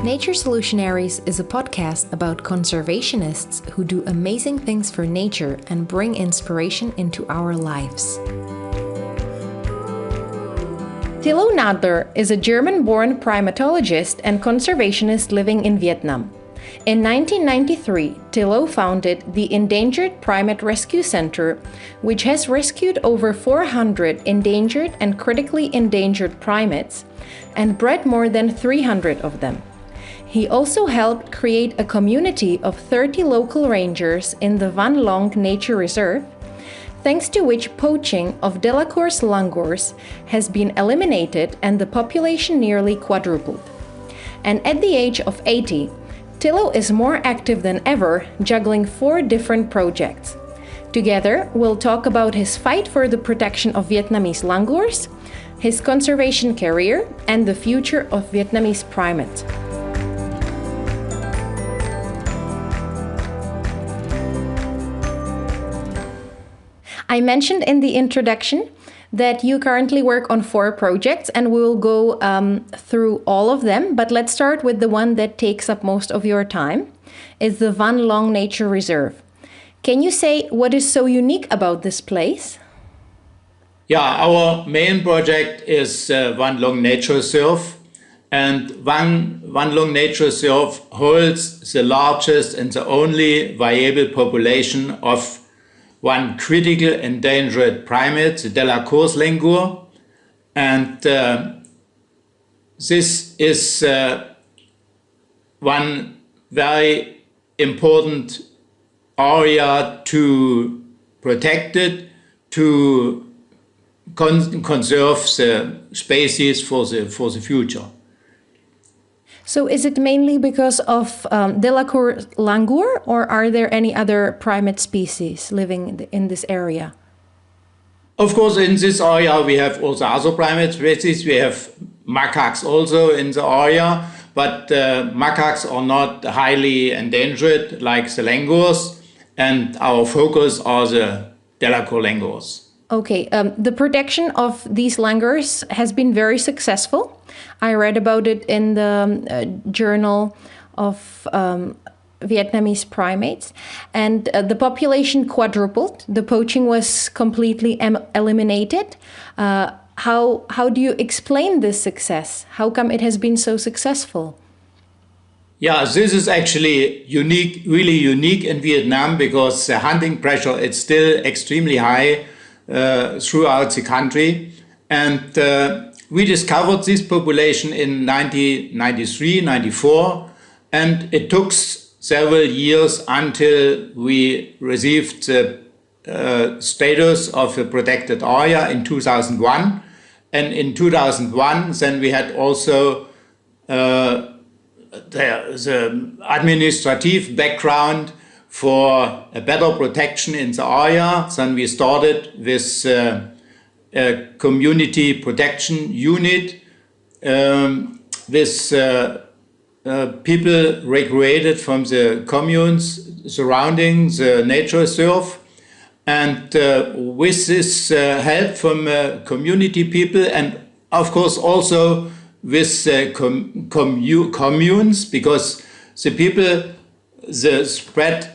Nature Solutionaries is a podcast about conservationists who do amazing things for nature and bring inspiration into our lives. Tilo Nadler is a German-born primatologist and conservationist living in Vietnam. In 1993, Tilo founded the Endangered Primate Rescue Center, which has rescued over 400 endangered and critically endangered primates and bred more than 300 of them. He also helped create a community of 30 local rangers in the Van Long Nature Reserve, thanks to which poaching of Delacour's langurs has been eliminated and the population nearly quadrupled. And at the age of 80, Tilo is more active than ever, juggling 4 different projects. Together, we'll talk about his fight for the protection of Vietnamese langurs, his conservation career, and the future of Vietnamese primates. I mentioned in the introduction that you currently work on 4 projects, and we will go through all of them, but let's start with the one that takes up most of your time. It's the Van Long Nature Reserve. Can you say what is so unique about this place? Yeah, our main project is Van Long Nature Reserve, and Van Long Nature Reserve holds the largest and the only viable population of one critical endangered primate, the Delacour's langur, and this is one very important area to protect it, to conserve the species for the future. So is it mainly because of Delacour langur, or are there any other primate species living in this area? Of course, in this area we have also other primate species. We have macaques also in the area, but macaques are not highly endangered like the langurs, and our focus are the Delacour langurs. Okay, the protection of these langurs has been very successful. I read about it in the Journal of Vietnamese Primates, and the population quadrupled. The poaching was completely eliminated. How do you explain this success? How come it has been so successful? Yeah, this is actually unique, really unique in Vietnam, because the hunting pressure is still extremely high throughout the country, and we discovered this population in 1993, 94, and it took several years until we received the status of a protected area in 2001. And in 2001, then we had also the administrative background for a better protection in the area. Then we started with a community protection unit with people recruited from the communes surrounding the nature reserve. And with this help from community people, and of course also with communes, because the people spread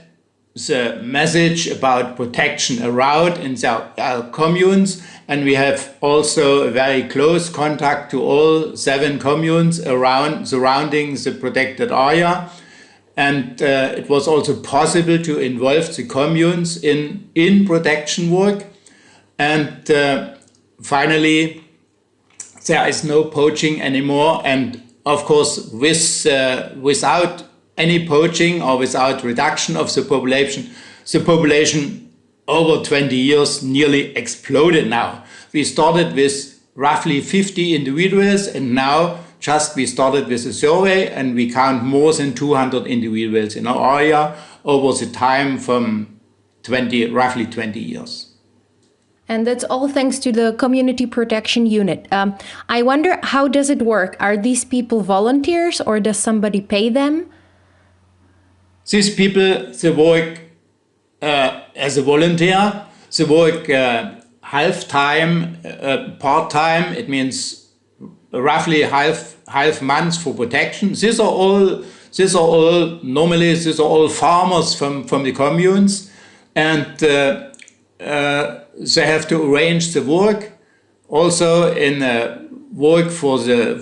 the message about protection around in our communes, and we have also a very close contact to all 7 communes surrounding the protected area. And it was also possible to involve the communes in protection work. And finally, there is no poaching anymore. And of course, without any poaching or without reduction of the population over 20 years nearly exploded now. We started with roughly 50 individuals, and now we started with a survey, and we count more than 200 individuals in our area over the time from roughly 20 years. And that's all thanks to the Community Protection Unit. I wonder, how does it work? Are these people volunteers, or does somebody pay them? These people, they work as a volunteer. They work half-time, part-time. It means roughly half months for protection. These are all normally these are all farmers from the communes, and they have to arrange the work. Also in work for the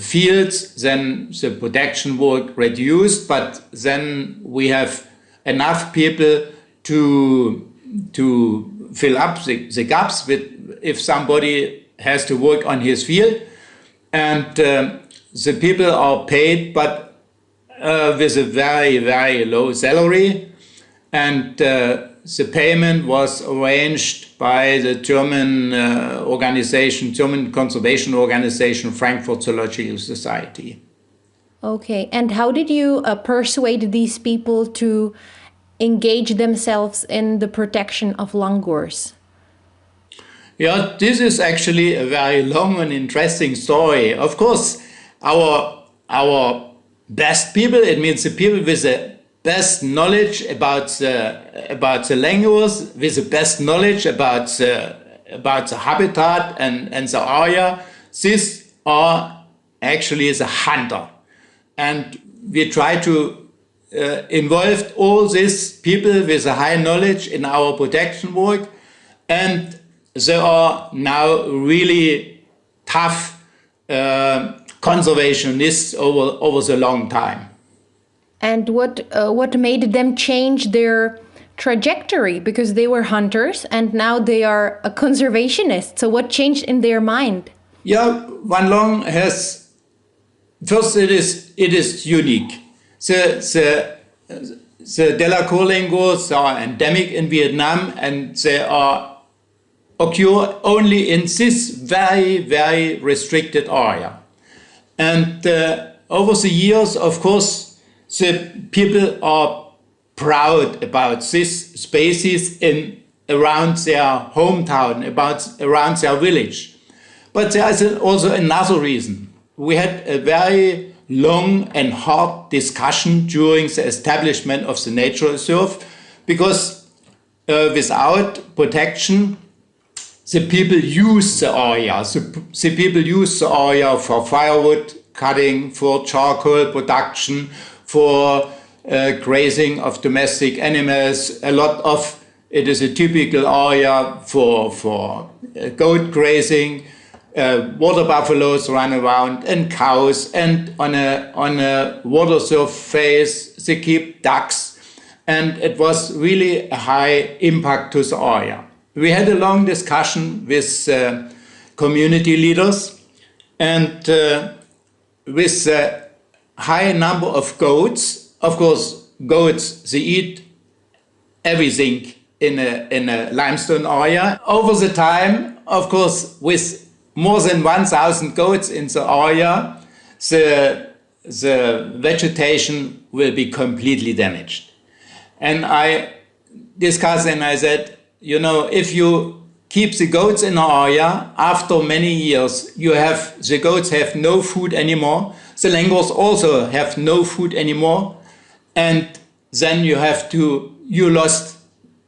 fields, then the protection work reduced, but then we have enough people to fill up the gaps with if somebody has to work on his field, and the people are paid, but with a very, very low salary, and the payment was arranged by the German German conservation organization, Frankfurt Zoological Society. Okay, and how did you persuade these people to engage themselves in the protection of langurs? Yeah, this is actually a very long and interesting story. Of course, our best people, it means the people with the best knowledge about the langurs, with the best knowledge about the habitat and the area, these are actually the hunter. And we try to involve all these people with a high knowledge in our protection work, and they are now really tough conservationists over the long time. And what made them change their trajectory? Because they were hunters and now they are a conservationist. So what changed in their mind? Yeah, Van Long has, first it is unique. The Delacour langurs are endemic in Vietnam, and they occur only in this very, very restricted area. And over the years, of course, the people are proud about this species around their hometown, around their village. But there is also another reason. We had a very long and hard discussion during the establishment of the nature reserve, because without protection, the people use the area. The people use the area for firewood cutting, for charcoal production, for grazing of domestic animals. It is a typical area for goat grazing. Water buffaloes run around, and cows, and on a water surface they keep ducks, and it was really a high impact to the area. We had a long discussion with community leaders, and with a high number of goats. Of course, goats, they eat everything in a limestone area. Over the time, of course, with more than 1,000 goats in the area, the vegetation will be completely damaged. And I discussed and I said, you know, if you keep the goats in the area, after many years, the goats have no food anymore. The langurs also have no food anymore. And then you lost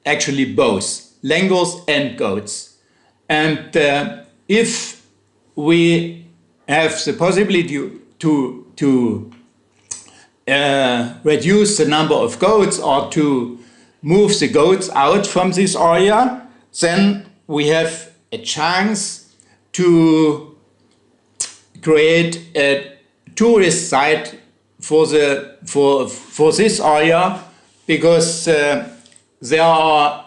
actually both, langurs and goats. And if we have the possibility to reduce the number of goats or to move the goats out from this area, then we have a chance to create a tourist site for this area, because there are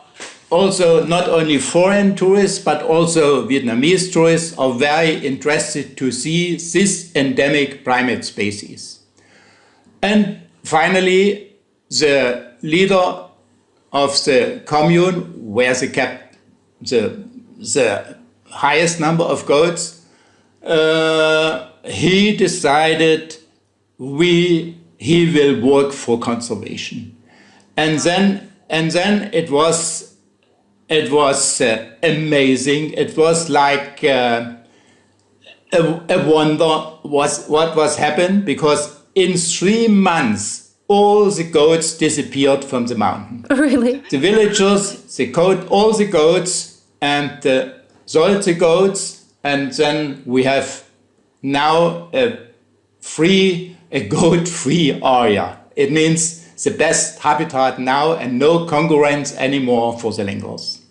also not only foreign tourists but also Vietnamese tourists are very interested to see this endemic primate species. And finally, the leader of the commune, where they kept the highest number of goats, he decided he will work for conservation. And then it was amazing. It was like a wonder what was happened, because in 3 months all the goats disappeared from the mountain. Really? The villagers, all the goats, and sold the goats, and then we have now a goat-free area. It means the best habitat now and no concurrence anymore for the langurs.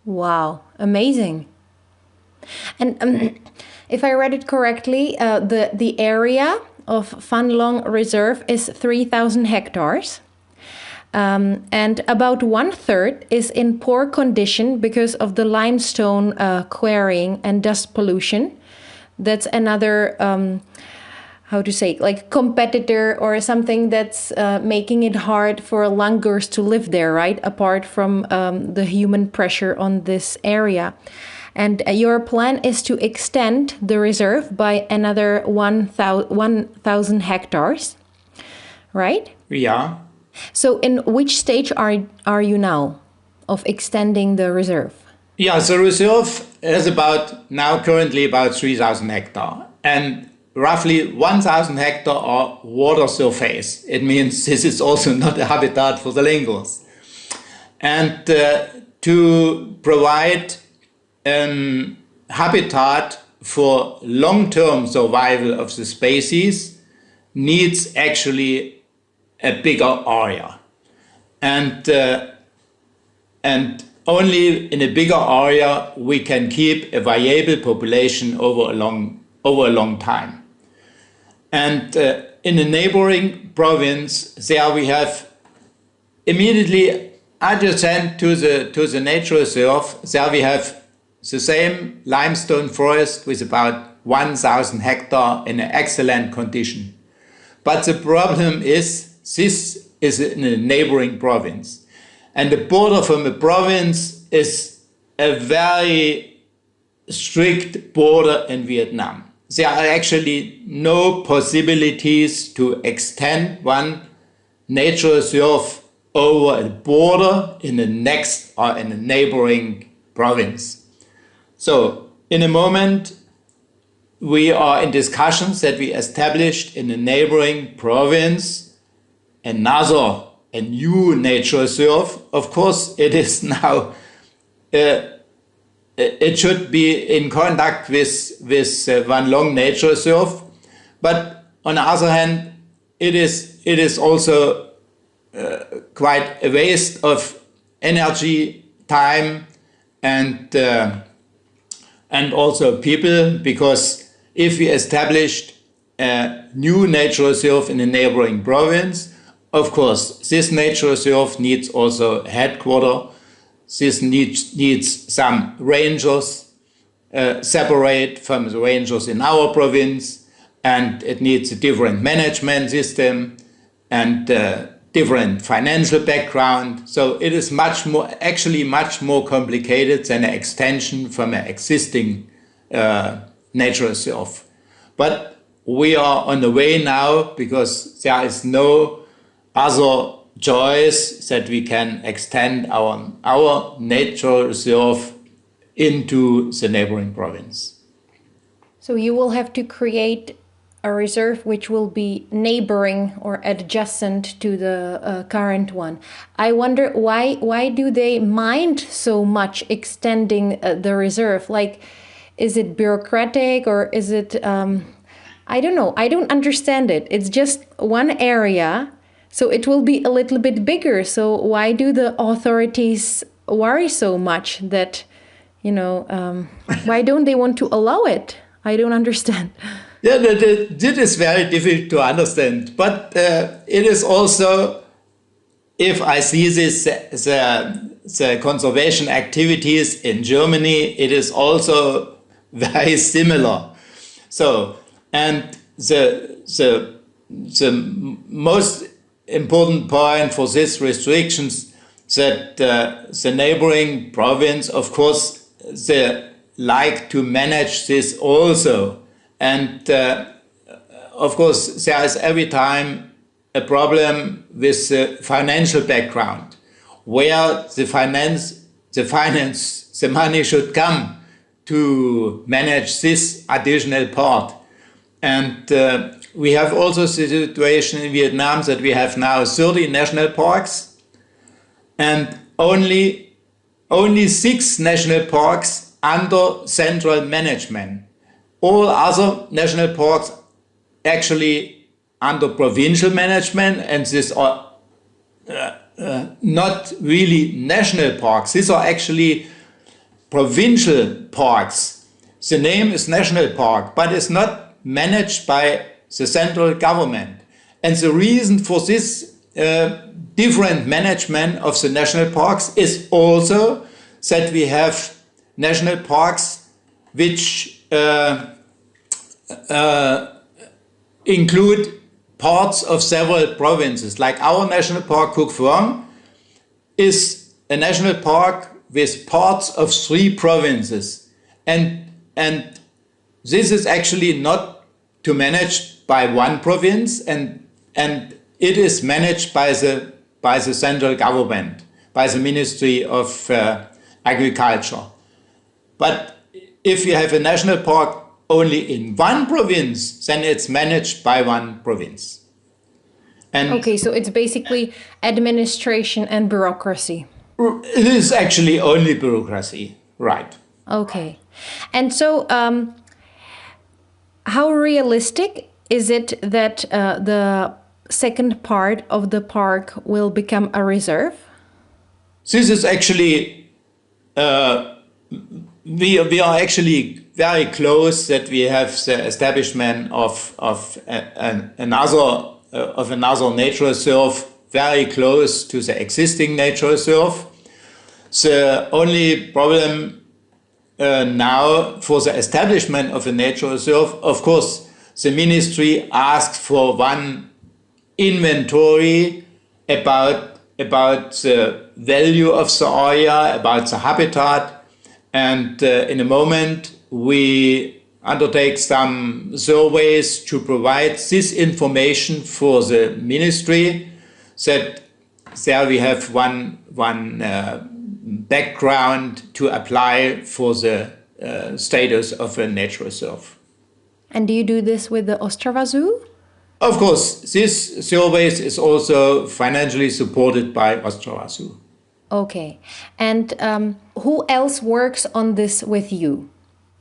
Wow, amazing. And if I read it correctly, the area of Van Long Reserve is 3,000 hectares. And about 1/3 is in poor condition because of the limestone quarrying and dust pollution. That's another, like competitor or something that's making it hard for langurs to live there, right? Apart from the human pressure on this area. And your plan is to extend the reserve by another 1,000 hectares, right? Yeah. So in which stage are you now of extending the reserve? Yeah, the reserve is currently about 3,000 hectares. And roughly 1,000 hectares are water surface. It means this is also not a habitat for the langurs. And to provide habitat for long-term survival of the species needs actually a bigger area. And only in a bigger area we can keep a viable population over a long time. And in a neighboring province, there we have immediately adjacent to the nature reserve, there we have the same limestone forest with about 1,000 hectares in an excellent condition. But the problem is, this is in a neighboring province. And the border from the province is a very strict border in Vietnam. There are actually no possibilities to extend one nature reserve over a border in the next or in a neighboring province. So in a moment, we are in discussions that we established in a neighboring province a new nature reserve. Of course, it is now, it should be in contact with Van Long Nature Reserve, but on the other hand, it is also quite a waste of energy, time, and also people, because if we established a new nature reserve in a neighboring province, of course, this nature reserve needs also a headquarter. This needs some rangers separate from the rangers in our province, and it needs a different management system and different financial background. So it is much more complicated than an extension from an existing nature reserve. But we are on the way now because there is no other choice that we can extend our nature reserve into the neighboring province. So you will have to create a reserve which will be neighboring or adjacent to the current one. I wonder why do they mind so much extending the reserve? Like, is it bureaucratic or is it, I don't know. I don't understand it. It's just one area. So it will be a little bit bigger. So why do the authorities worry so much that, why don't they want to allow it? I don't understand. Yeah, that is very difficult to understand. But it is also, if I see this, the conservation activities in Germany, it is also very similar. So, and the most important point for these restrictions that the neighboring province, of course, they like to manage this also. And of course, there is every time a problem with the financial background, where the money should come to manage this additional part. And we have also the situation in Vietnam that we have now 30 national parks, and only 6 national parks under central management. All other national parks actually under provincial management, and these are not really national parks. These are actually provincial parks. The name is national park, but it's not managed by the central government. And the reason for this different management of the national parks is also that we have national parks which include parts of several provinces. Like our national park, Cuc Phuong, is a national park with parts of 3 provinces. And this is actually not to manage by one province, and it is managed by the central government, by the Ministry of Agriculture. But if you have a national park only in one province, then it's managed by one province. And okay, so it's basically administration and bureaucracy. It is actually only bureaucracy, right? Okay. And so how realistic is it that the second part of the park will become a reserve? This is actually, we are actually very close that we have the establishment of another nature reserve very close to the existing nature reserve. The only problem now for the establishment of a nature reserve, of course, the ministry asked for one inventory about the value of the area, about the habitat, and in a moment we undertake some surveys to provide this information for the ministry, that there we have one background to apply for the status of a nature reserve. And do you do this with the Ostrava Zoo? Of course, this survey is also financially supported by Ostrava Zoo. Okay. And who else works on this with you,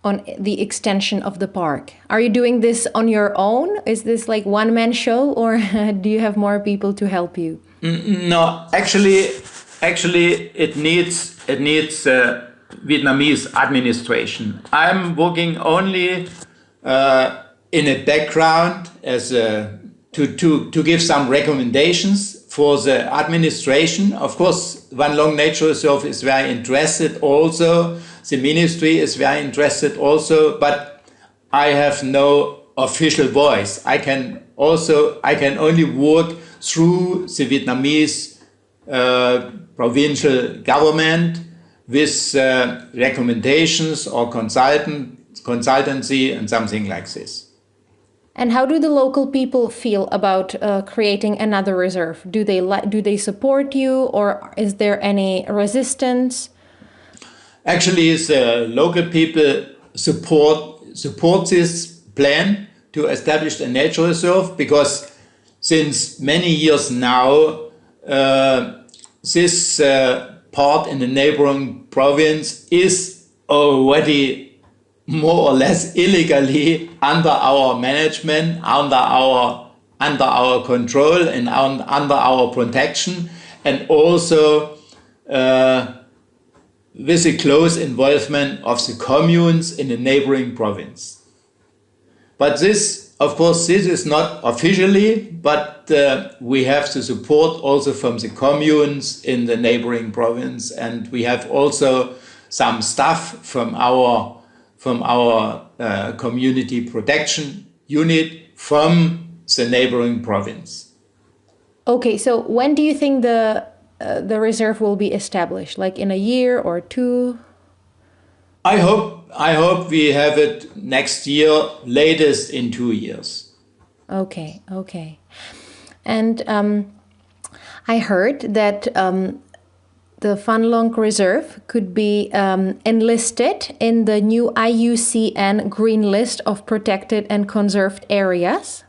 on the extension of the park? Are you doing this on your own? Is this like one-man show, or do you have more people to help you? No, actually, it needs Vietnamese administration. I'm working only in a background as to give some recommendations for the administration. Of course, One Long Nature Reserve is very interested also. The ministry is very interested also, but I have no official voice. I can only work through the Vietnamese provincial government with recommendations or consultancy and something like this. And how do the local people feel about creating another reserve? Do they support you, or is there any resistance? Actually, the local people support this plan to establish a nature reserve, because since many years now, this part in the neighboring province is already more or less illegally under our management, under our control, and under our protection, and also with the close involvement of the communes in the neighboring province. But this, of course, this is not officially, but we have the support also from the communes in the neighboring province, and we have also some staff from our community protection unit from the neighboring province. Okay, so when do you think the reserve will be established? Like in a year or 2? I hope we have it next year, latest in 2 years. Okay. And I heard that the Van Long Reserve could be enlisted in the new IUCN Green List of Protected and Conserved Areas.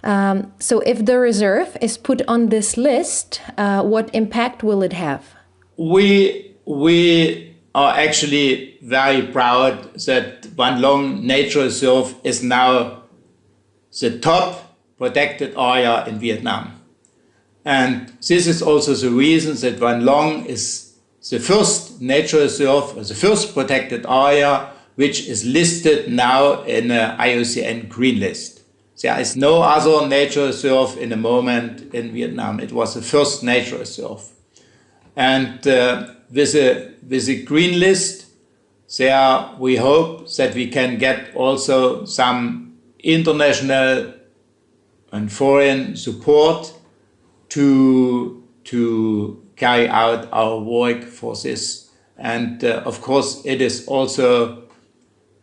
So if the reserve is put on this list, what impact will it have? We are actually very proud that Van Long Nature Reserve is now the top protected area in Vietnam. And this is also the reason that Van Long is the first nature reserve, the first protected area, which is listed now in an IUCN Green List. There is no other nature reserve in the moment in Vietnam. It was the first nature reserve. And with the Green List, there we hope that we can get also some international and foreign support to carry out our work for this. And of course, it is also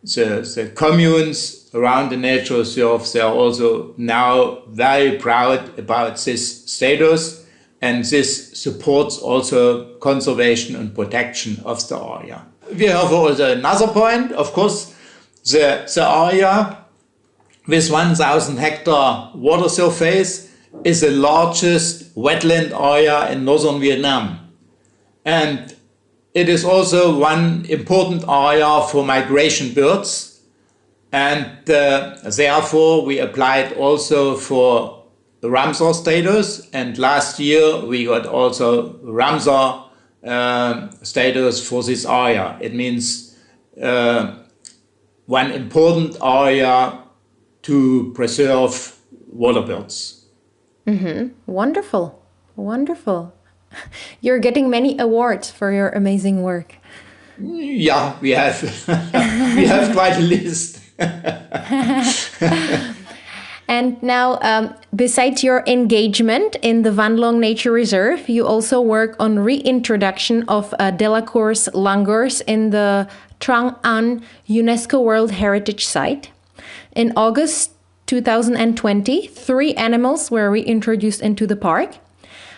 the communes around the nature reserve. They are also now very proud about this status, and this supports also conservation and protection of the area. We have also another point. Of course, the area with 1,000 hectare water surface is the largest wetland area in northern Vietnam. And it is also one important area for migration birds. And therefore we applied also for the Ramsar status. And last year we got also Ramsar status for this area. It means one important area to preserve water birds. Mm-hmm. Wonderful, wonderful. You're getting many awards for your amazing work. Yeah, we have we have quite a list. And now, besides your engagement in the Van Long Nature Reserve, you also work on reintroduction of Delacour's langurs in the Trang UNESCO World Heritage Site. In August 2020, 3 animals were reintroduced into the park.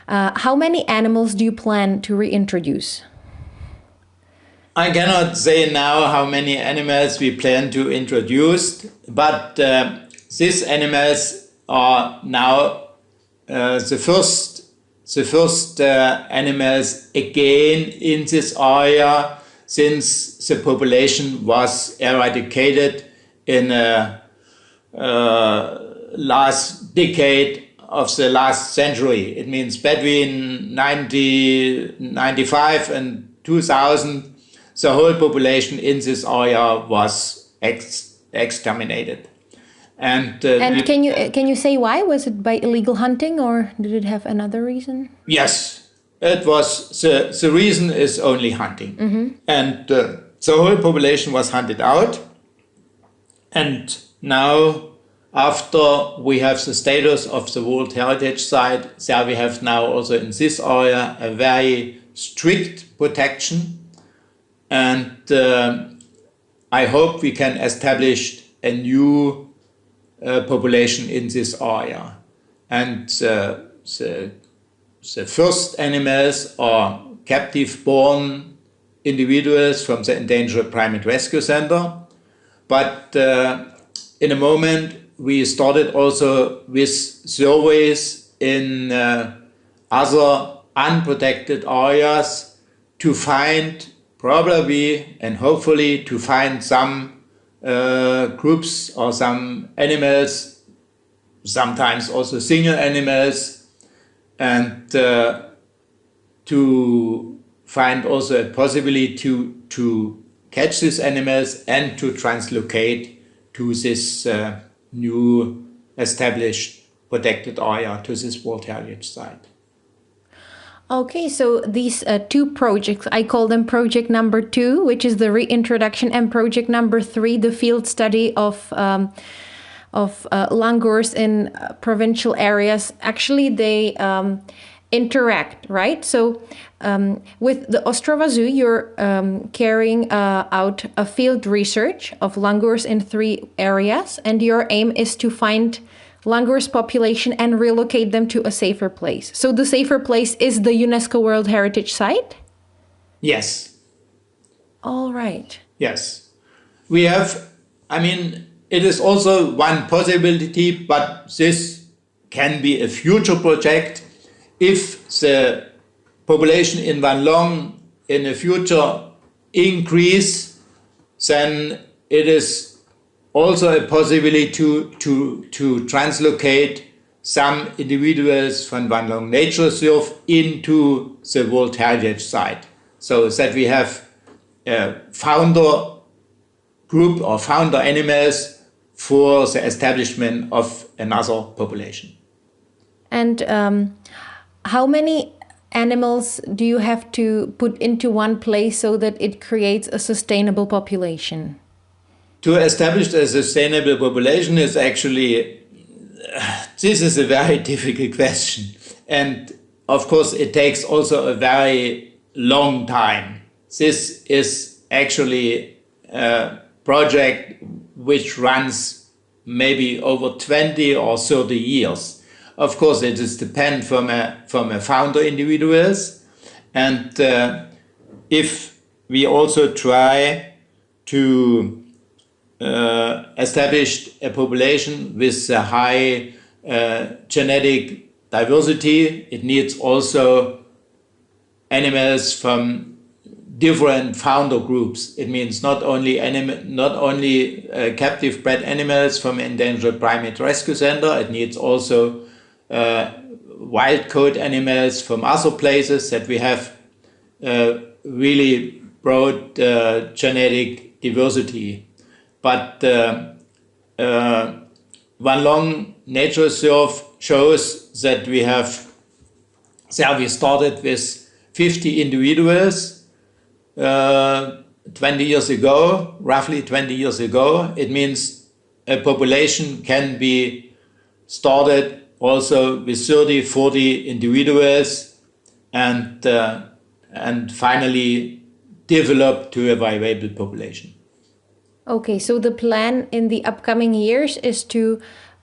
How many animals do you plan to reintroduce? I cannot say now how many animals we plan to introduce, but these animals are now the first animals again in this area since the population was eradicated in last decade of the last century. It means between 1995 and 2000, the whole population in this area was exterminated. And can you say why? Was it by illegal hunting, or did it have another reason? Yes, it was the reason is only hunting. Mm-hmm. And the whole population was hunted out. And now, after we have the status of the World Heritage Site, there we have now also in this area a very strict protection. And I hope we can establish a new population in this area. And the first animals are captive-born individuals from the Endangered Primate Rescue Center. But in a moment, we started also with surveys in other unprotected areas to find probably and hopefully to find some groups or some animals, sometimes also single animals, and to find also a possibility to catch these animals and to translocate to this new established protected area, to this World Heritage Site. Okay, so these 2 projects, I call them project number 2, which is the reintroduction, and project number 3, the field study of langurs in provincial areas. Actually, they interact, right? So with the Ostrava Zoo, you're carrying out a field research of langurs in 3 areas, and your aim is to find langurs population and relocate them to a safer place. So the safer place is the UNESCO World Heritage Site? Yes. All right. Yes. We have, I mean, it is also one possibility, but this can be a future project if the population in Van Long in the future increase, then it is also a possibility to translocate some individuals from one long nature reserve into the World Heritage Site, so that we have a founder group or founder animals for the establishment of another population. And how many animals do you have to put into one place so that it creates a sustainable population? To establish a sustainable population is actually, this is a very difficult question. And of course, it takes also a very long time. This is actually a project which runs maybe over 20 or 30 years. Of course, it is depend from a founder individuals. And if we also try to establish a population with a high genetic diversity, it needs also animals from different founder groups. It means not only captive bred animals from Endangered Primate Rescue Center. It needs also wild caught animals from other places, that we have really broad genetic diversity. But one long nature reserve shows that we started with 50 individuals 20 years ago, roughly 20 years ago. It means a population can be started also with 30, 40 individuals and finally develop to a viable population. Okay, so the plan in the upcoming years is to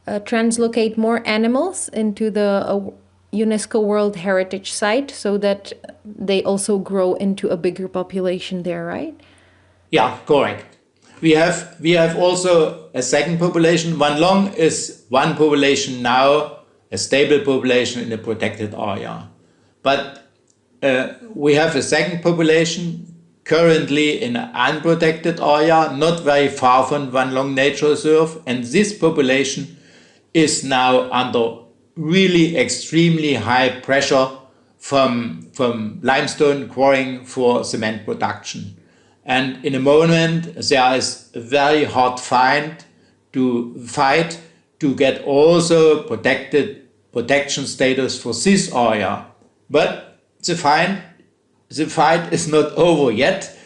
translocate more animals into the UNESCO World Heritage Site so that they also grow into a bigger population there, right? Yeah, correct. We have also a second population. One long is one population now, a stable population in a protected area. But we have a second population currently in an unprotected area, not very far from one long nature reserve, and this population is now under really extremely high pressure from limestone quarrying for cement production. And in a moment, there is a very hard fight to get also protection status for this area. But the fight is not over yet,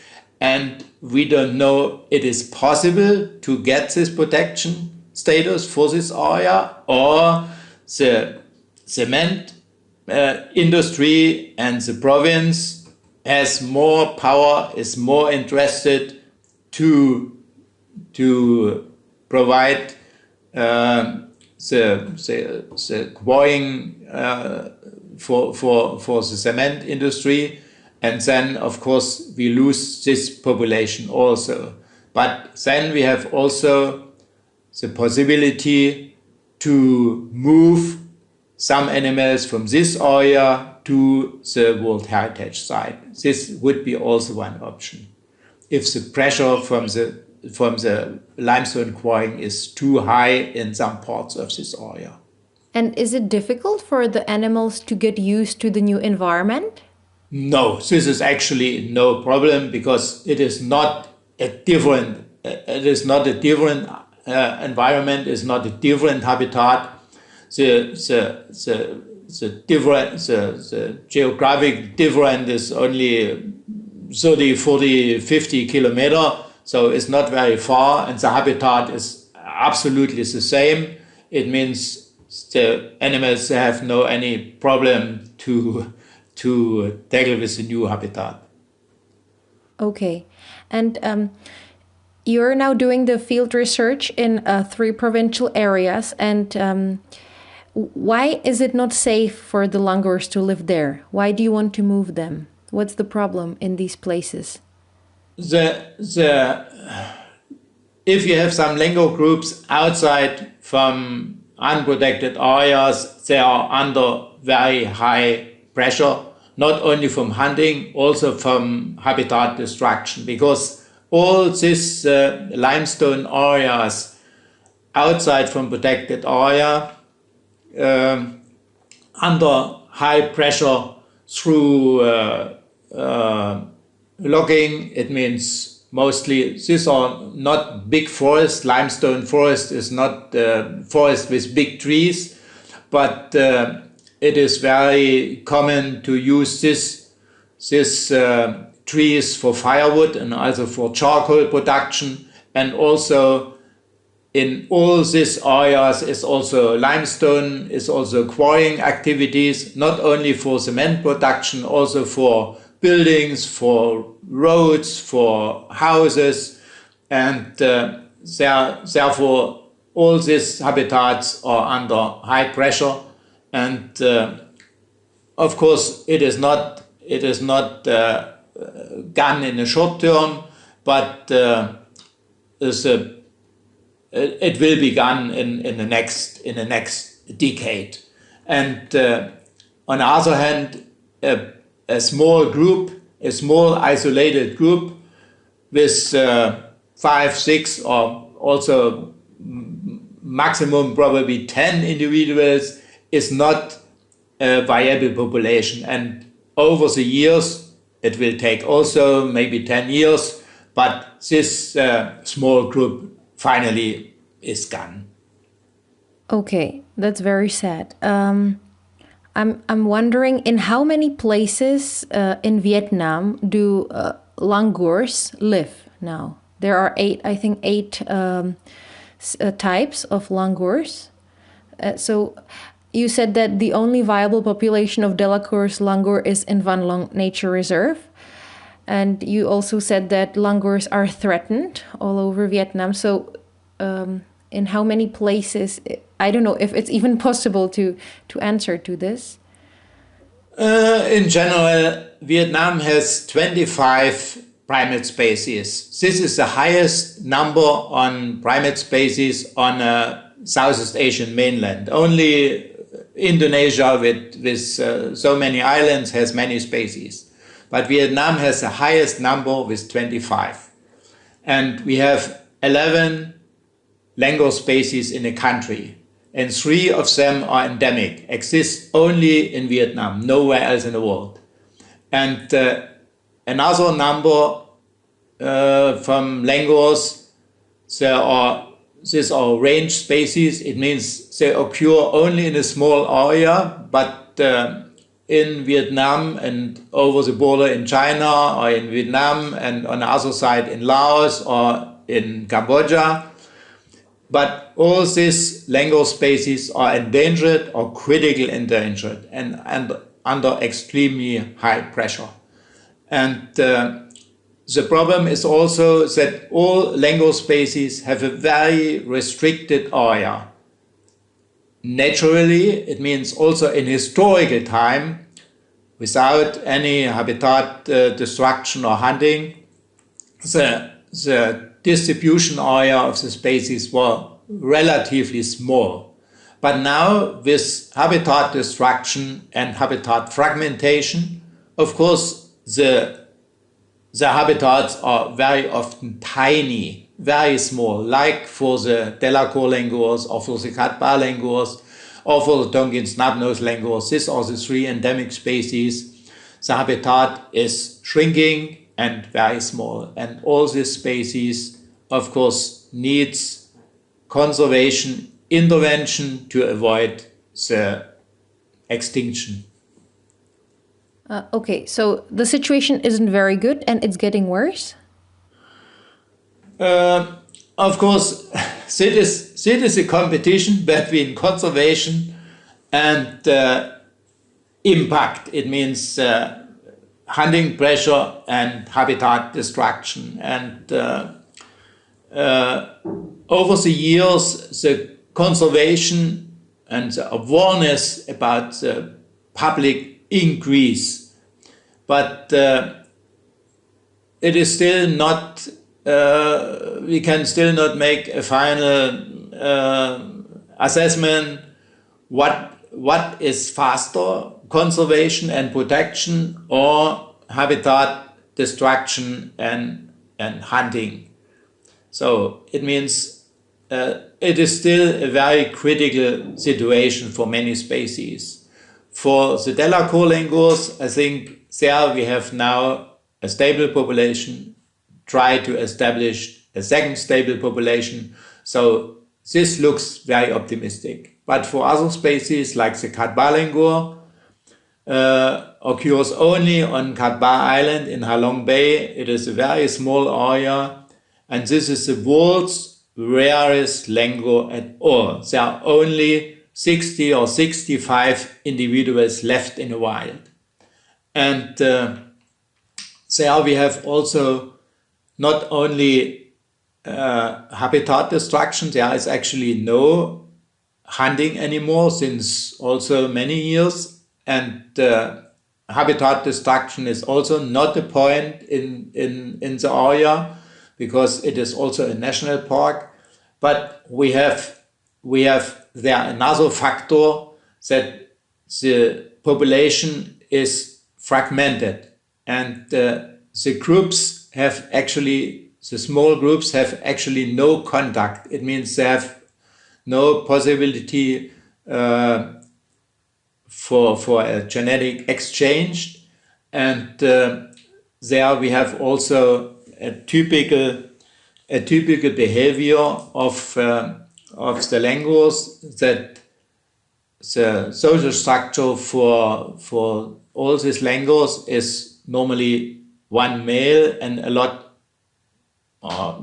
and we don't know it is possible to get this protection status for this area, or the cement industry and the province has more power, is more interested to provide the quarrying for the cement industry, and then of course we lose this population also. But then we have also the possibility to move some animals from this area to the World Heritage Site. This would be also one option if the pressure from the limestone quarrying is too high in some parts of this area. And is it difficult for the animals to get used to the new environment? No, this is actually no problem, because it is not a different environment, is not a different habitat. The geographic difference is only 30, 40, 50 kilometers, so it's not very far, and the habitat is absolutely the same. It means the animals have no any problem to tackle with the new habitat. Okay, and you're now doing the field research in 3 provincial areas, and why is it not safe for the langurs to live there? Why do you want to move them? What's the problem in these places? If you have some langur groups outside from unprotected areas, they are under very high pressure, not only from hunting, also from habitat destruction, because all these limestone areas outside from protected area under high pressure through logging. It means mostly these are not big forests. Limestone forest is not forest with big trees, but it is very common to use this trees for firewood and also for charcoal production. And also in all these areas is also limestone, is also quarrying activities, not only for cement production, also for buildings, for roads, for houses, and therefore all these habitats are under high pressure. And of course it is not gone in the short term, but it will be gone in the next decade. And on the other hand, a small isolated group with 5, 6, or also maximum probably 10 individuals is not a viable population. And over the years, it will take also maybe 10 years, but this small group finally is gone. Okay, that's very sad. I'm wondering, in how many places in Vietnam do langurs live now? There are eight types of langurs. So you said that the only viable population of Delacour's langur is in Van Long Nature Reserve. And you also said that langurs are threatened all over Vietnam. So in how many places, I don't know if it's even possible to answer to this. In general, Vietnam has 25 primate species. This is the highest number on primate species on Southeast Asian mainland. Only Indonesia with so many islands has many species. But Vietnam has the highest number with 25. And we have 11 langur species in the country. And 3 of them are endemic, exist only in Vietnam, nowhere else in the world. And another number from langurs, these are range species. It means they occur only in a small area, but in Vietnam and over the border in China, or in Vietnam and on the other side in Laos or in Cambodia. But all these langur species are endangered or critically endangered and under extremely high pressure. And the problem is also that all langur species have a very restricted area. Naturally, it means also in historical time, without any habitat destruction or hunting, the distribution area of the species were relatively small. But now, with habitat destruction and habitat fragmentation, of course, the habitats are very often tiny, very small, like for the Delacour langurs or for the Katba langurs or for the Tonkin snub-nosed langurs. These are the 3 endemic species. The habitat is shrinking and very small. And all these species, of course, needs conservation intervention to avoid the extinction. Okay, so the situation isn't very good and it's getting worse? Of course, it is a competition between conservation and impact. It means hunting pressure and habitat destruction. And over the years, the conservation and the awareness about the public increase, but it is still not, we can still not make a final assessment what is faster, conservation and protection or habitat destruction and hunting. So it means it is still a very critical situation for many species. For the Delacour langurs, I think there we have now a stable population, try to establish a second stable population. So this looks very optimistic. But for other species like the Katba langur, occurs only on Katba Island in Halong Bay. It is a very small area, and this is the world's rarest langur at all. There are only 60 or 65 individuals left in the wild. And there we have also not only habitat destruction, there is actually no hunting anymore since also many years, and habitat destruction is also not a point in the area because it is also a national park. But we have there another factor, that the population is fragmented, and the groups have actually, the small groups have actually no contact. It means they have no possibility for a genetic exchange, and there we have also a typical behavior of the langurs, that the social structure for all these langurs is normally one male and a lot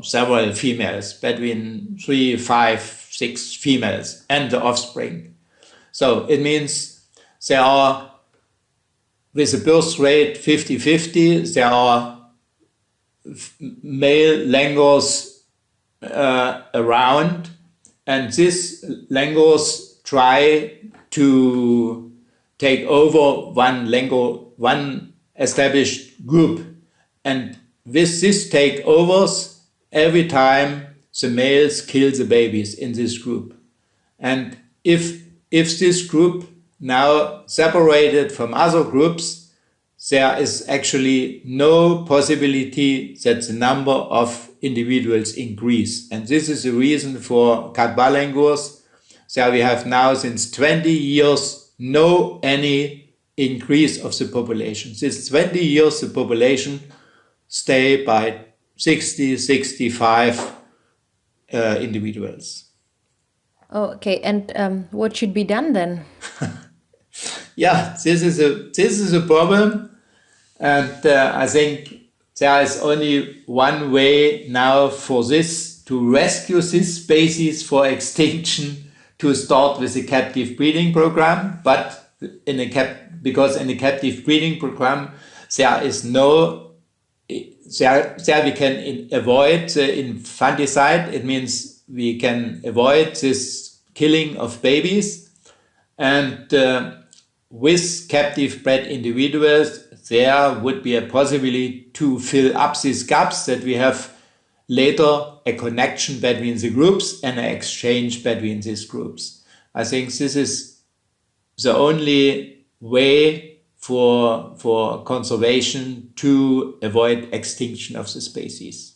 several females, between 3, 5, 6 females and the offspring. So it means there are, with a birth rate 50-50, there are male langurs around, and these langurs try to take over one established group, and with these takeovers, every time the males kill the babies in this group. And if this group now separated from other groups, there is actually no possibility that the number of individuals increase. And this is the reason for Katba langurs. So we have now since 20 years no any increase of the population. Since 20 years the population stay by 60, 65 individuals. Oh, okay. And what should be done then? Yeah, this is a problem, and I think there is only one way now for this, to rescue this species for extinction, to start with a captive breeding program. But because in the captive breeding program there is no, there we can avoid the infanticide. It means we can avoid this killing of babies, and with captive bred individuals there would be a possibility to fill up these gaps, that we have later a connection between the groups and an exchange between these groups. I think this is the only way for conservation to avoid extinction of the species.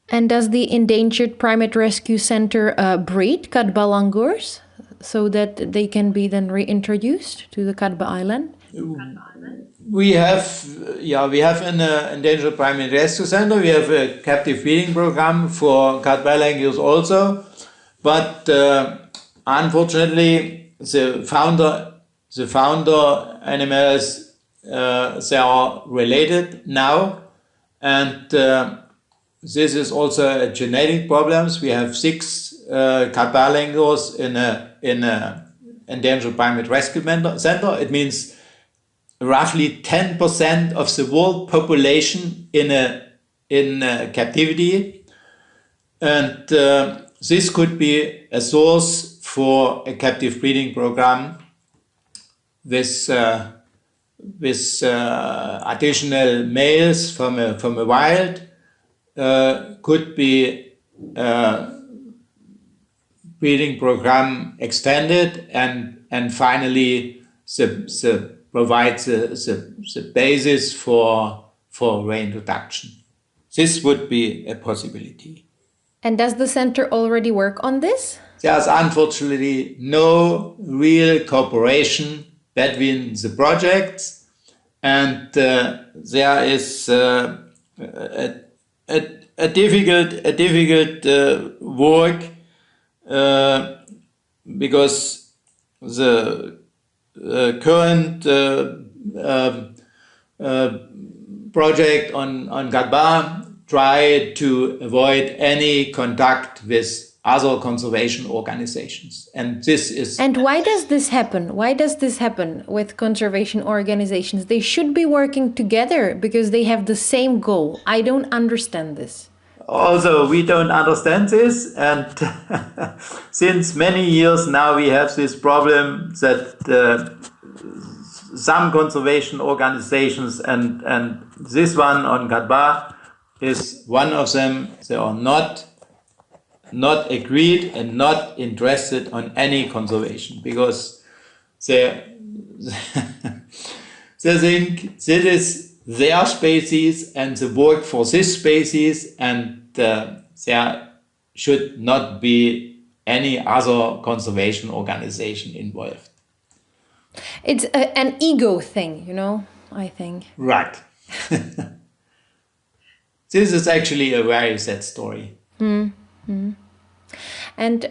And does the Endangered Primate Rescue Center breed Katba langurs so that they can be then reintroduced to the Katba Island? We have in the Endangered Primate Rescue Center, we have a captive breeding program for Katba langurs also, but unfortunately the founder animals, they are related now, and this is also a genetic problem. We have 6 Katba langurs in a Endangered Primate Rescue Center. It means roughly 10% of the world population in captivity, and this could be a source for a captive breeding program with additional males from a wild. Could be breeding program extended, and finally the provide the basis for reintroduction. This would be a possibility. And does the center already work on this? There's unfortunately no real cooperation between the projects, and there is a difficult work because the current project on Gadba tried to avoid any contact with other conservation organizations. And this is... And why does this happen? Why does this happen with conservation organizations? They should be working together because they have the same goal. I don't understand this. Also, we don't understand this, and since many years now we have this problem that some conservation organizations, and this one on Gadba is one of them, they are not agreed and not interested on any conservation because they think this is their species and the work for this species, and there should not be any other conservation organization involved. It's an ego thing, I think. Right. This is actually a very sad story. Mm-hmm. And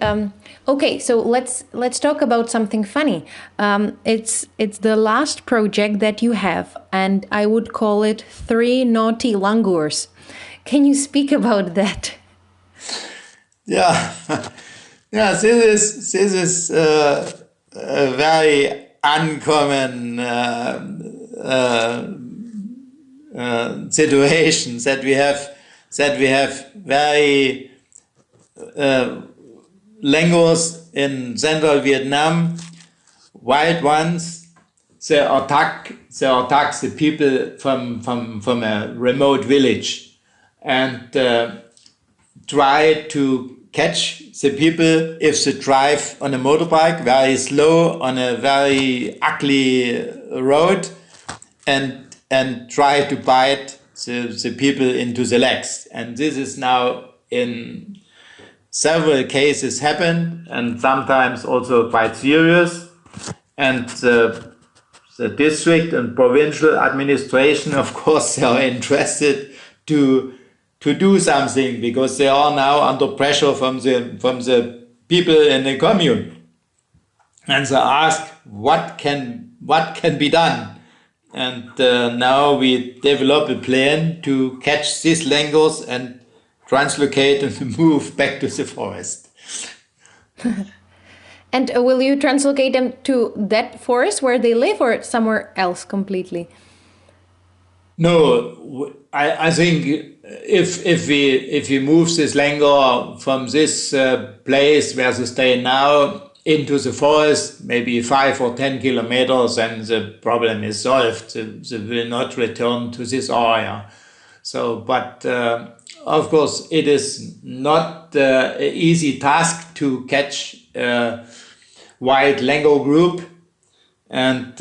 okay, so let's talk about something funny. It's the last project that you have, and I would call it 3 naughty langurs. Can you speak about that? Yeah, yeah. This is a very uncommon situation that we have very langurs in central Vietnam, wild ones. They attack the people from a remote village and try to catch the people if they drive on a motorbike very slow on a very ugly road and try to bite the people into the legs. And this is now in several cases happened, and sometimes also quite serious. And the district and provincial administration, of course, they are interested to do something because they are now under pressure from the people in the commune, and they ask what can be done. And now we develop a plan to catch these langurs and translocate and move back to the forest. And will you translocate them to that forest where they live or somewhere else completely? No, I think if we move this langur from this place where they stay now into the forest, maybe 5 or 10 kilometers, and the problem is solved. They will not return to this area. So, but of course, it is not an easy task to catch a wild langur group, and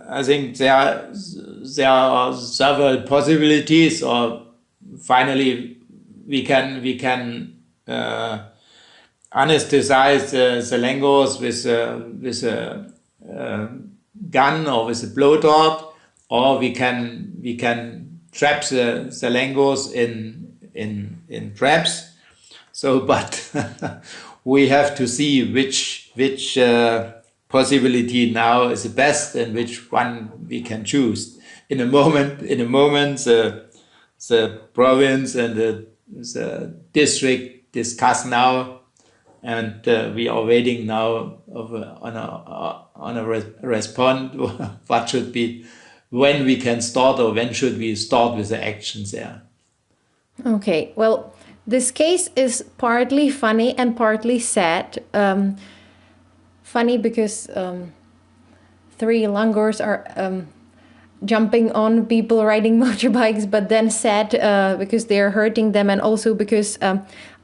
I think there are several possibilities. Or finally, we can anesthetize the langurs with a gun or with a blowtorch, or we can trap the langurs in traps. So, but we have to see which possibility now is the best and which one we can choose. In a moment, the province and the district discuss now, and we are waiting now on a response. What should be, when we can start, or when should we start with the actions there? Okay, well, this case is partly funny and partly sad. Funny because 3 langurs are jumping on people riding motorbikes, but then sad because they're hurting them, and also because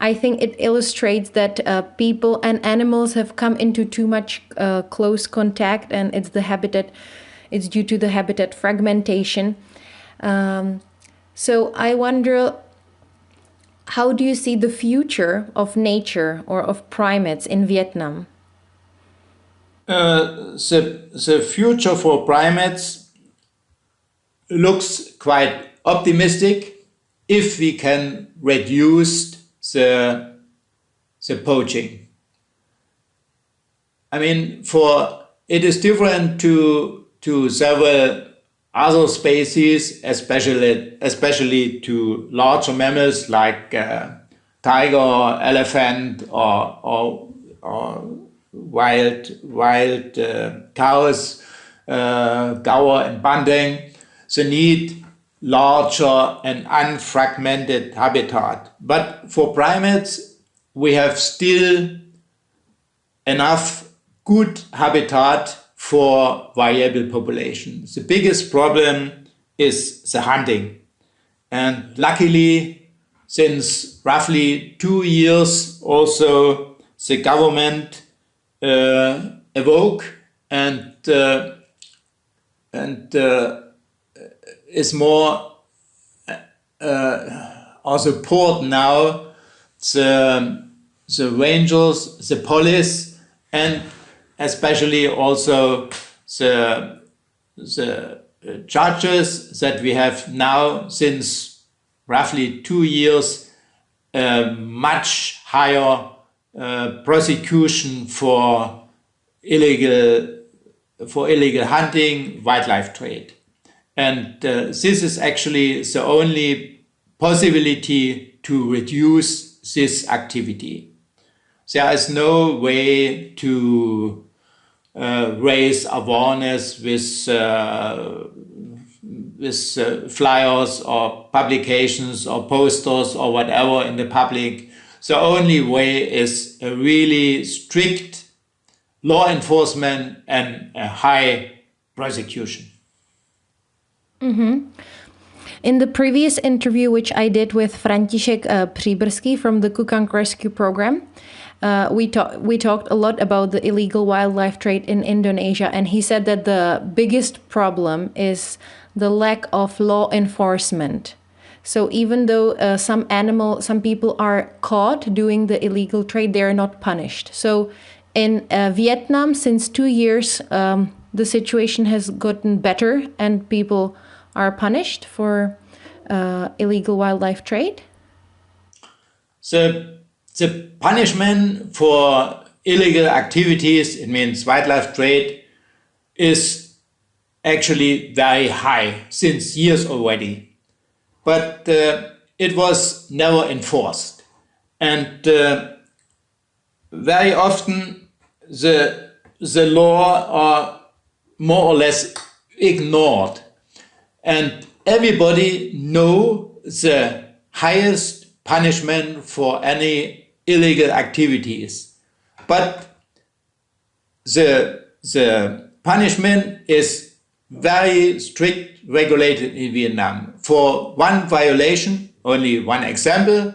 I think it illustrates that people and animals have come into too much close contact, and it's due to the habitat fragmentation. So I wonder, how do you see the future of nature or of primates in Vietnam? The future for primates looks quite optimistic if we can reduce the poaching. I mean, it is different to several other species, especially to larger mammals like tiger, elephant, or wild cows, gaur and bandeng. They need larger and unfragmented habitat. But for primates, we have still enough good habitat for variable populations. The biggest problem is the hunting. And luckily, since roughly 2 years also, the government awoke and is more or support now the rangers, the police, and especially also the judges that we have now since roughly 2 years, much higher prosecution for illegal hunting, wildlife trade. And this is actually the only possibility to reduce this activity. There is no way to raise awareness with flyers or publications or posters or whatever in the public. The only way is a really strict law enforcement and a high prosecution. Mm-hmm. In the previous interview, which I did with František Příbrzský from the Kukang Rescue Program, we talked a lot about the illegal wildlife trade in Indonesia, and he said that the biggest problem is the lack of law enforcement. So even though some people are caught doing the illegal trade, they are not punished. So in Vietnam, since 2 years, the situation has gotten better and people are punished for illegal wildlife trade. The punishment for illegal activities, it means wildlife trade, is actually very high since years already. But it was never enforced. And very often the law are more or less ignored. And everybody know the highest punishment for any illegal activities. But the punishment is very strict regulated in Vietnam. For one violation, only one example,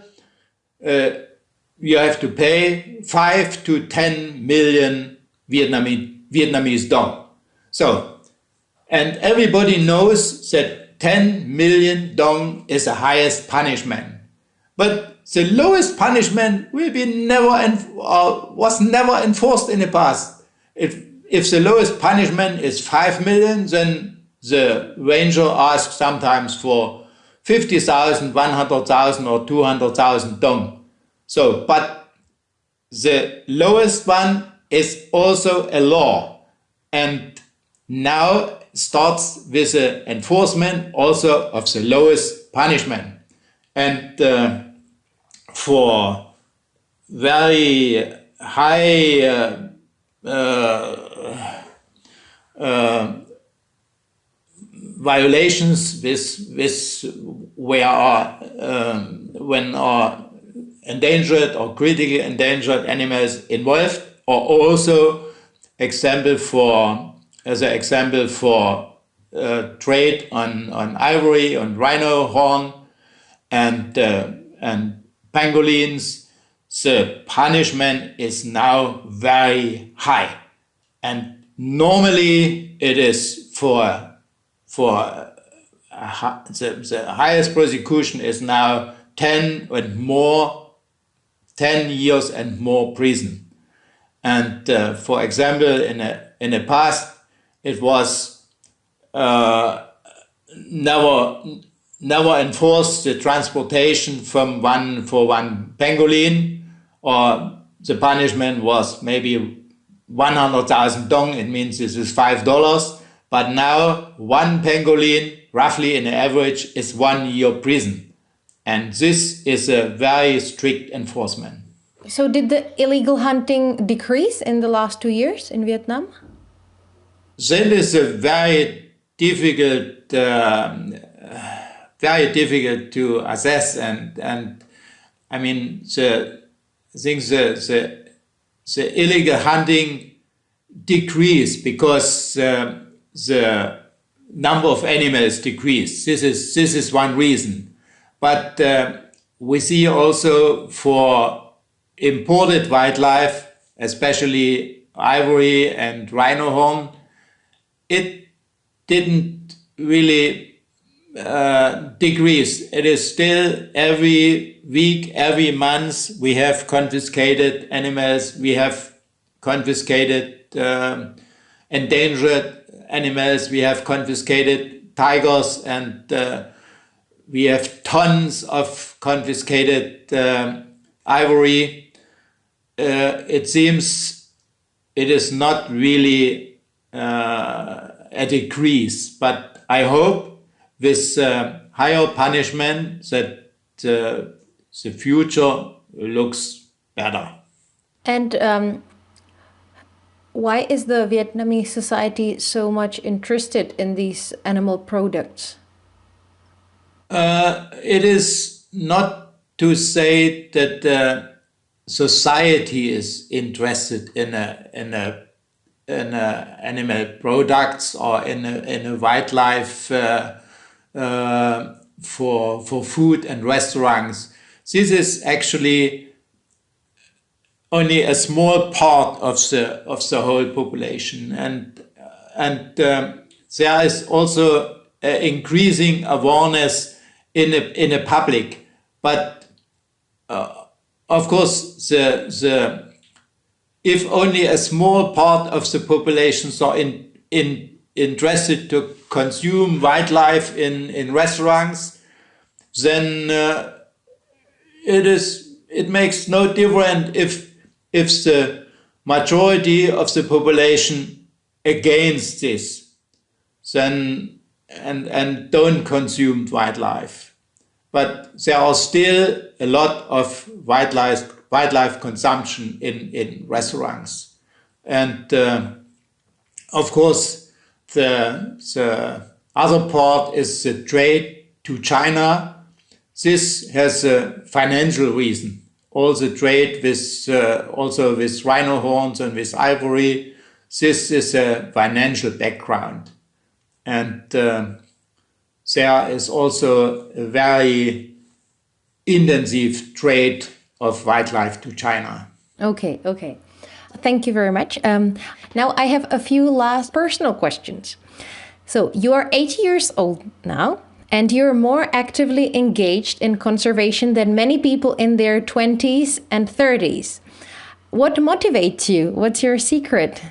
you have to pay 5 to 10 million Vietnamese dong. So, and everybody knows that 10 million dong is the highest punishment. But the lowest punishment will be was never enforced in the past. If the lowest punishment is 5 million, then the ranger asks sometimes for 50,000, 100,000 or 200,000 dong. So, but the lowest one is also a law. And now starts with the enforcement also of the lowest punishment. And for very high violations when are endangered or critically endangered animals involved, or also as an example for trade on ivory, on rhino horn, and pangolins, the punishment is now very high. And normally it is for the highest prosecution is now 10 years and more prison. And for example, in the past, it was never enforced the transportation for one pangolin, or the punishment was maybe 100,000 dong. It means this is $5. But now one pangolin, roughly in average, is 1 year prison. And this is a very strict enforcement. So did the illegal hunting decrease in the last 2 years in Vietnam? That is a very difficult to assess, and I mean the illegal hunting decreased because the number of animals decreased. This is one reason, but we see also for imported wildlife, especially ivory and rhino horn, it didn't really decrease. It is still every week, every month, we have confiscated animals, we have confiscated endangered animals, we have confiscated tigers, and we have tons of confiscated ivory. It seems it is not really a decrease, but I hope with higher punishment that the future looks better. And why is the Vietnamese society so much interested in these animal products? It is not to say that society is interested in animal products or in a wildlife for food and restaurants. This is actually only a small part of the whole population, and there is also increasing awareness in the public, but of course if only a small part of the populations are interested to consume wildlife in restaurants, then it makes no difference if the majority of the population against this, then and don't consume wildlife. But there are still a lot of wildlife consumption in restaurants, and of course the other part is the trade to China. This has a financial reason. All the trade with also with rhino horns and with ivory, this is a financial background, and there is also a very intensive trade of wildlife to China. Okay. Thank you very much. Now I have a few last personal questions. So you are 80 years old now, and you're more actively engaged in conservation than many people in their 20s and 30s. What motivates you? What's your secret?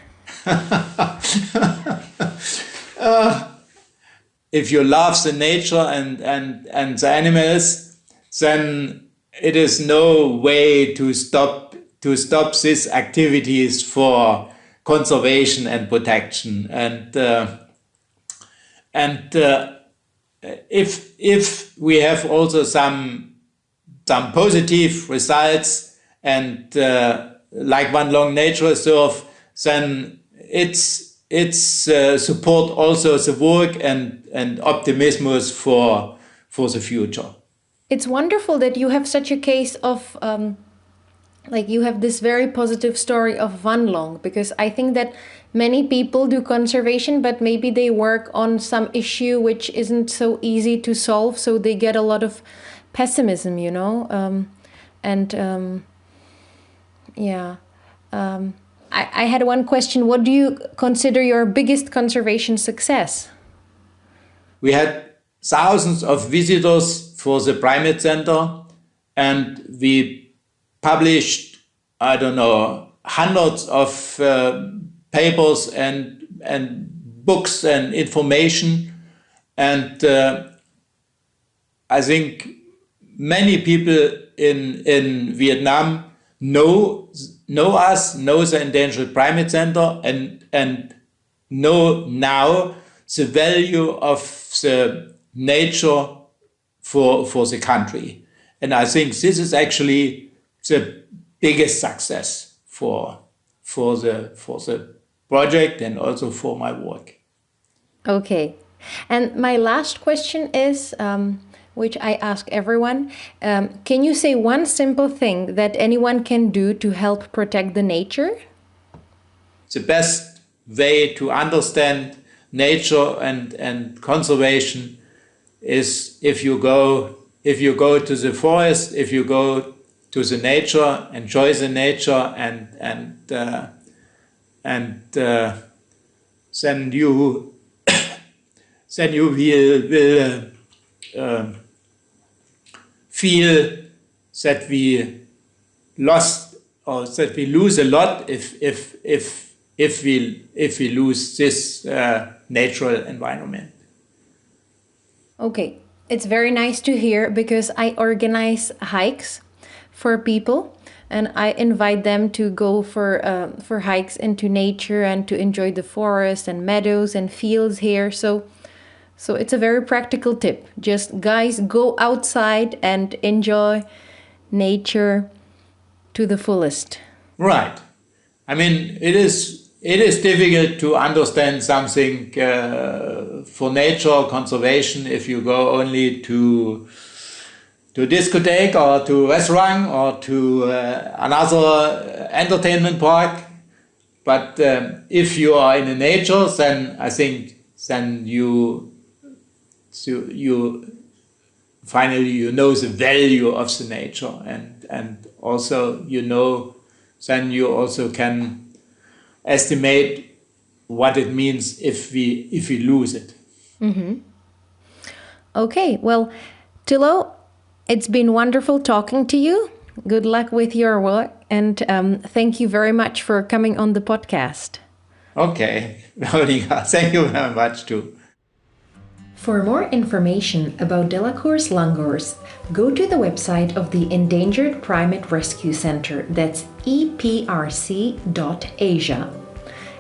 If you love the nature and the animals, then it is no way to stop these activities for conservation and protection. And if we have also some positive results, and like one long nature reserve, then it's support also the work and optimism for the future. It's wonderful that you have such a case of like you have this very positive story of Van Long, because I think that many people do conservation, but maybe they work on some issue which isn't so easy to solve, so they get a lot of pessimism, you know. Yeah. I had one question. What do you consider your biggest conservation success? We had thousands of visitors for the Primate Center, and we published, I don't know, hundreds of papers and books and information. And I think many people in Vietnam know us, know the Endangered Primate Center, and know now the value of the nature for the country. And I think this is actually the biggest success for the project and also for my work. Okay. And my last question is, which I ask everyone, can you say one simple thing that anyone can do to help protect the nature? The best way to understand nature and conservation is if you go to the forest, if you go to the nature, enjoy the nature, and then you will feel that we lost, or that we lose a lot if we lose this natural environment. Okay, it's very nice to hear, because I organize hikes for people, and I invite them to go for hikes into nature and to enjoy the forest and meadows and fields here. So it's a very practical tip. Just guys, go outside and enjoy nature to the fullest. Right. I mean, it is difficult to understand something for nature conservation if you go only to discotheque or to restaurant or to another entertainment park. But if you are in the nature, then I think you finally know the value of the nature, and also then you also can estimate what it means if we lose it. Mm-hmm. Okay, well, Tilo, it's been wonderful talking to you. Good luck with your work, and thank you very much for coming on the podcast. Okay, thank you very much too. For more information about Delacour's langurs, go to the website of the Endangered Primate Rescue Center, that's eprc.asia,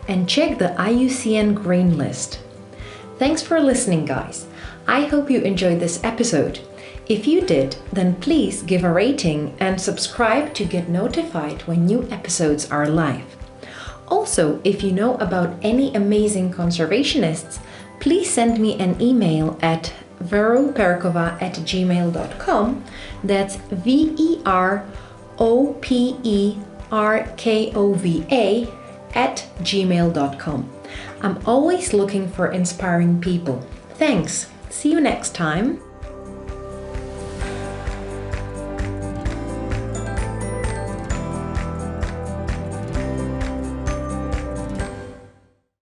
and check the IUCN Green List. Thanks for listening, guys. I hope you enjoyed this episode. If you did, then please give a rating and subscribe to get notified when new episodes are live. Also, if you know about any amazing conservationists, please send me an email at veroperkova@gmail.com. That's veroperkova@gmail.com. I'm always looking for inspiring people. Thanks. See you next time.